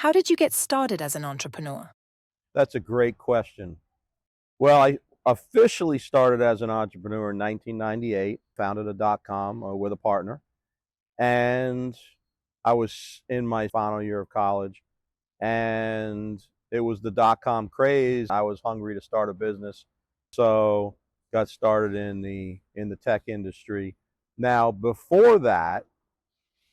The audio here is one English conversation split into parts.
How did you get started as an entrepreneur? That's a great question. Well, I officially started as an entrepreneur in 1998, founded a .com with a partner, and I was in my final year of college, and it was the .com craze. I was hungry to start a business, so got started in the tech industry. Now, before that,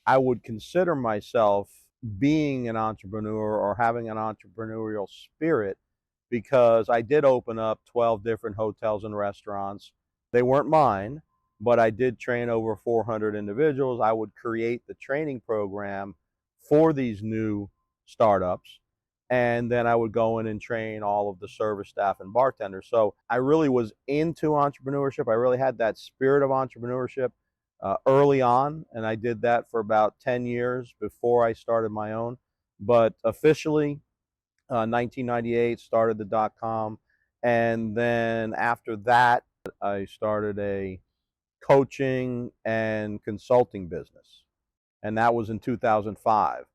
I would consider myself being an entrepreneur or having an entrepreneurial spirit because I did open up 12 different hotels and restaurants. They weren't mine, but I did train over 400 individuals. I would create the training program for these new startups. And then I would go in and train all of the service staff and bartenders. So I really was into entrepreneurship. I really had that spirit of entrepreneurship early on, and I did that for about 10 years before I started my own. But officially, 1998, started the .com, and then after that, I started a coaching and consulting business, and that was in 2005.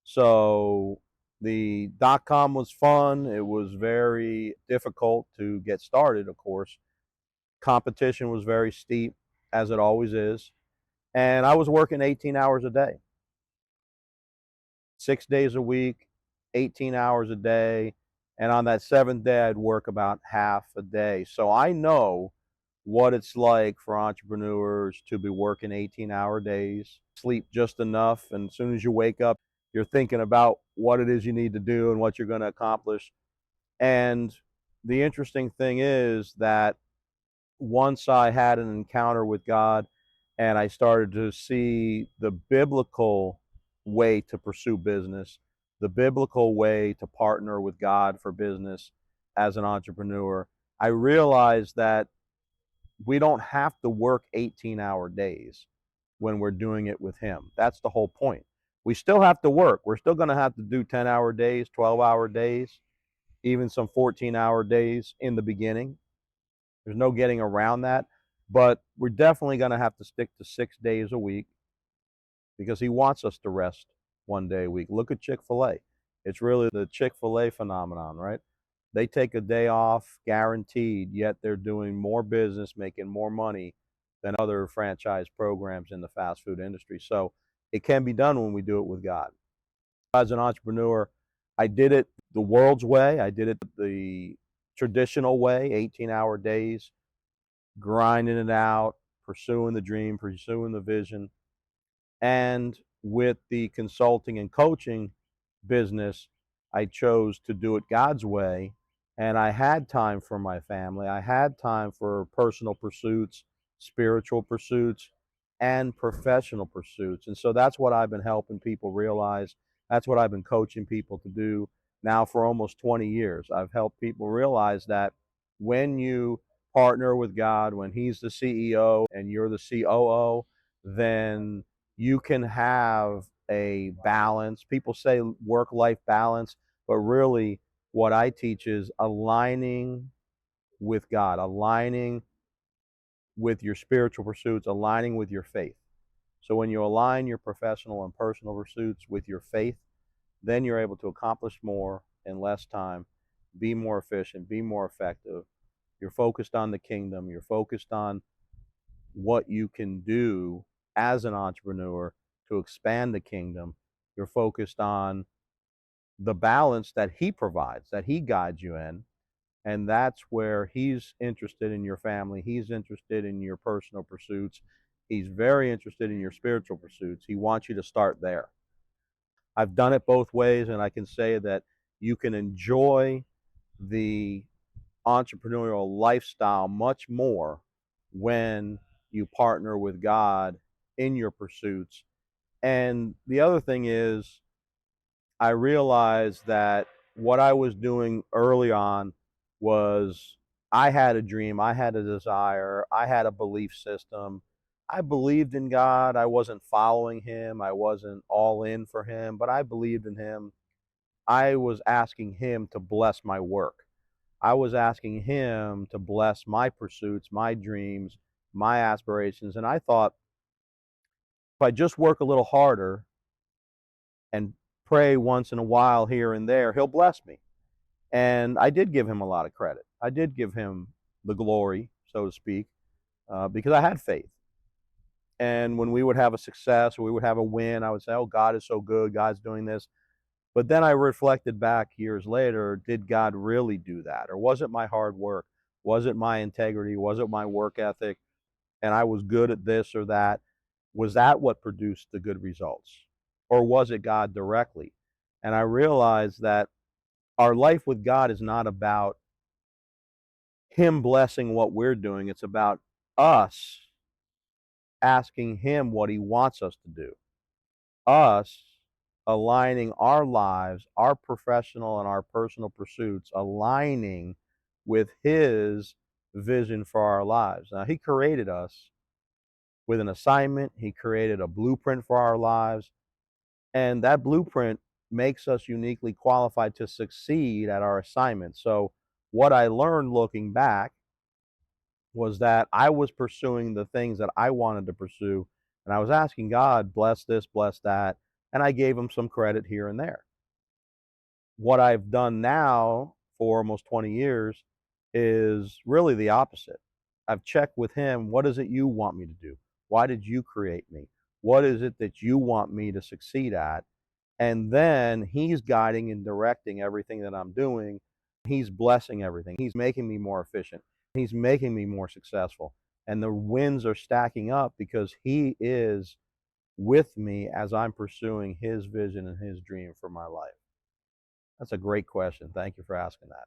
So the .com was fun. It was very difficult to get started, of course. Competition was very steep, as it always is, and I was working 18 hours a day, 6 days a week, 18 hours a day. And on that seventh day, I'd work about half a day. So I know what it's like for entrepreneurs to be working 18-hour days, sleep just enough. And as soon as you wake up, you're thinking about what it is you need to do and what you're going to accomplish. And the interesting thing is that once I had an encounter with God and I started to see the biblical way to pursue business, the biblical way to partner with God for business as an entrepreneur, I realized that we don't have to work 18-hour days when we're doing it with Him. That's the whole point. We still have to work. We're still going to have to do 10-hour days, 12-hour days, even some 14-hour days in the beginning. There's no getting around that. But we're definitely going to have to stick to 6 days a week because He wants us to rest one day a week. Look at Chick-fil-A. It's really the Chick-fil-A phenomenon, right? They take a day off guaranteed, yet they're doing more business, making more money than other franchise programs in the fast food industry. So it can be done when we do it with God. As an entrepreneur, I did it the world's way. I did it the traditional way, 18-hour days, grinding it out, pursuing the dream, pursuing the vision. And with the consulting and coaching business, I chose to do it God's way. And I had time for my family. I had time for personal pursuits, spiritual pursuits, and professional pursuits. And so that's what I've been helping people realize. That's what I've been coaching people to do now for almost 20 years. I've helped people realize that when you partner with God, when He's the CEO and you're the COO, then you can have a balance. People say work life balance, but really what I teach is aligning with God, aligning with your spiritual pursuits, aligning with your faith. So when you align your professional and personal pursuits with your faith, then you're able to accomplish more in less time, be more efficient, be more effective. You're focused on the kingdom, you're focused on what you can do as an entrepreneur to expand the kingdom. You're focused on the balance that He provides, that He guides you in. And that's where He's interested in your family. He's interested in your personal pursuits. He's very interested in your spiritual pursuits. He wants you to start there. I've done it both ways, and I can say that you can enjoy the entrepreneurial lifestyle much more when you partner with God in your pursuits. And the other thing is, I realized that what I was doing early on was I had a dream, I had a desire, I had a belief system. I believed in God. I wasn't following Him, I wasn't all in for Him, but I believed in Him. I was asking Him to bless my work. I was asking Him to bless my pursuits, my dreams, my aspirations. And I thought if I just work a little harder and pray once in a while here and there, he'll bless me. And I did give him a lot of credit. I did give him the glory, so to speak, because I had faith. And when we would have a success or we would have a win, I would say, "Oh, God is so good. God's doing this." But then I reflected back years later, did God really do that? Or was it my hard work? Was it my integrity? Was it my work ethic? And I was good at this or that? Was that what produced the good results? Or was it God directly? And I realized that our life with God is not about Him blessing what we're doing, it's about us asking Him what He wants us to do. Us aligning our lives, our professional and our personal pursuits, aligning with His vision for our lives. Now, He created us with an assignment, He created a blueprint for our lives, and that blueprint makes us uniquely qualified to succeed at our assignment. So, what I learned looking back was that I was pursuing the things that I wanted to pursue, and I was asking God, bless this, bless that, and I gave him some credit here and there. What I've done now for almost 20 years is really the opposite. I've checked with him, what is it you want me to do? Why did you create me? What is it that you want me to succeed at? And then he's guiding and directing everything that I'm doing. He's blessing everything. He's making me more efficient. He's making me more successful. And the wins are stacking up because he is with me as I'm pursuing his vision and his dream for my life. That's a great question. Thank you for asking that.